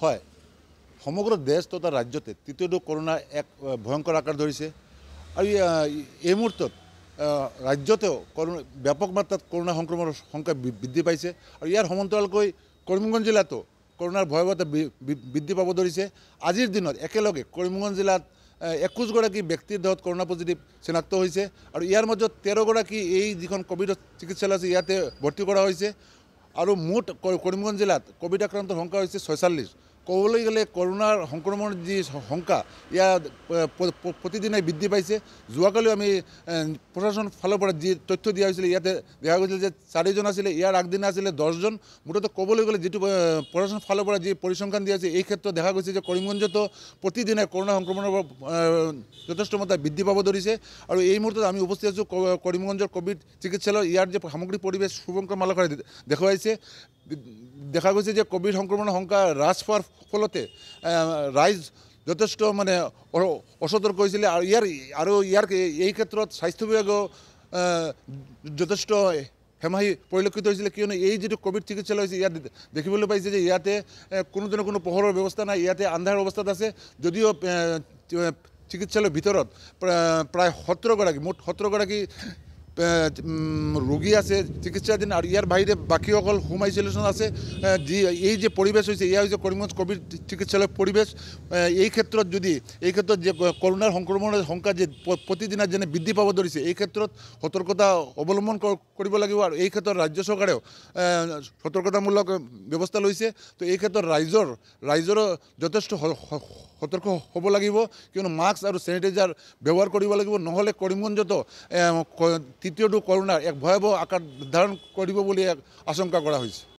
হয়, সমগ্ৰ দেশ তথা ৰাজ্যতে তৃতীয় ঢৌ কৰোনা এক ভয়ংকৰ আকাৰ ধৰিছে আৰু এই মুহূৰ্তত ৰাজ্যতেও ব্যাপক মাত্ৰাত কৰোনা সংক্ৰমণৰ সংখ্যা বৃদ্ধি পাইছে আৰু ইয়াৰ সমান্তৰালকৈ কৰিমগঞ্জ জিলাতো কৰোনাৰ ভয়াৱহতা বৃদ্ধি পাব ধৰিছে। আজিৰ দিনত একেলগে কৰিমগঞ্জ জিলাত 21গৰাকী ব্যক্তিৰ দেহত কৰোনা পজিটিভ চিনাক্ত হৈছে আৰু ইয়াৰ মাজত 13গৰাকী এই যিখন কোভিডৰ চিকিৎসালয় আছে ইয়াতে ভৰ্তি কৰা হৈছে আৰু মুঠ কৰিমগঞ্জ জিলাত কোভিড আক্ৰান্তৰ সংখ্যা হৈছে 46। ক'বলৈ গ'লে কৰোনাৰ সংক্ৰমণৰ যি সংখ্যা ইয়াত প্ৰতিদিনাই বৃদ্ধি পাইছে। যোৱাকালিও আমি প্ৰশাসন ফালৰ পৰা যি তথ্য দিয়া হৈছিলে ইয়াতে দেখা গৈছিল যে 4জন আছিলে, ইয়াৰ আগদিনা আছিলে 10জন। মুঠতে ক'বলৈ গ'লে যিটো প্ৰশাসন ফালৰ পৰা যি পৰিসংখ্যান দিয়া হৈছে এই ক্ষেত্ৰত দেখা গৈছে যে কৰিমগঞ্জতো প্ৰতিদিনে কৰোনা সংক্ৰমণৰ যথেষ্ট মাত্ৰা বৃদ্ধি পাব ধৰিছে আৰু এই মুহূৰ্তত আমি উপস্থিত আছোঁ কৰিমগঞ্জৰ কোভিড চিকিৎসালয়। ইয়াৰ যে সামগ্ৰিক পৰিৱেশ শুভঙ্কৰ মালাকাৰে দেখুৱাইছে, দেখা গৈছে যে কোভিড সংক্ৰমণৰ সংখ্যা হ্ৰাস পোৱাৰ ফলতে ৰাইজ যথেষ্ট অসতৰ্ক হৈছিলে আৰু ইয়াৰ এই ক্ষেত্ৰত স্বাস্থ্য বিভাগেও যথেষ্ট হেমাহি পৰিলক্ষিত হৈছিলে, কিয়নো এই যিটো কোভিড চিকিৎসালয় হৈছে ইয়াত দেখিবলৈ পাইছে যে ইয়াতে কোনো পোহৰৰ ব্যৱস্থা নাই, ইয়াতে আন্ধাৰ অৱস্থাত আছে। যদিও চিকিৎসালয়ৰ ভিতৰত প্ৰায় 17গৰাকী মুঠ 17গৰাকী ৰোগী আছে চিকিৎসাধীন আৰু ইয়াৰ বাহিৰে বাকীসকল হোম আইচলেশ্যন আছে। এই যে পৰিৱেশ হৈছে এয়া হৈছে কৰিমগঞ্জ কোভিড চিকিৎসালয়ৰ পৰিৱেশ। এই ক্ষেত্ৰত যে কৰোনাৰ সংক্ৰমণৰ সংখ্যা যে প্ৰতিদিনে যেনে বৃদ্ধি পাব ধৰিছে এই ক্ষেত্ৰত সতৰ্কতা অৱলম্বন কৰিব লাগিব আৰু এই ক্ষেত্ৰত ৰাজ্য চৰকাৰেও সতৰ্কতামূলক ব্যৱস্থা লৈছে। তো এই ক্ষেত্ৰত ৰাইজৰো যথেষ্ট সতৰ্ক হ'ব লাগিব, কিয়নো মাস্ক আৰু চেনিটাইজাৰ ব্যৱহাৰ কৰিব লাগিব, নহ'লে কৰিমগঞ্জতো তৃতীয় ঢৌ কৰোনাৰ এক ভয়াৱহ আকাৰ ধাৰণ কৰিব বুলি আশংকা কৰা হৈছে।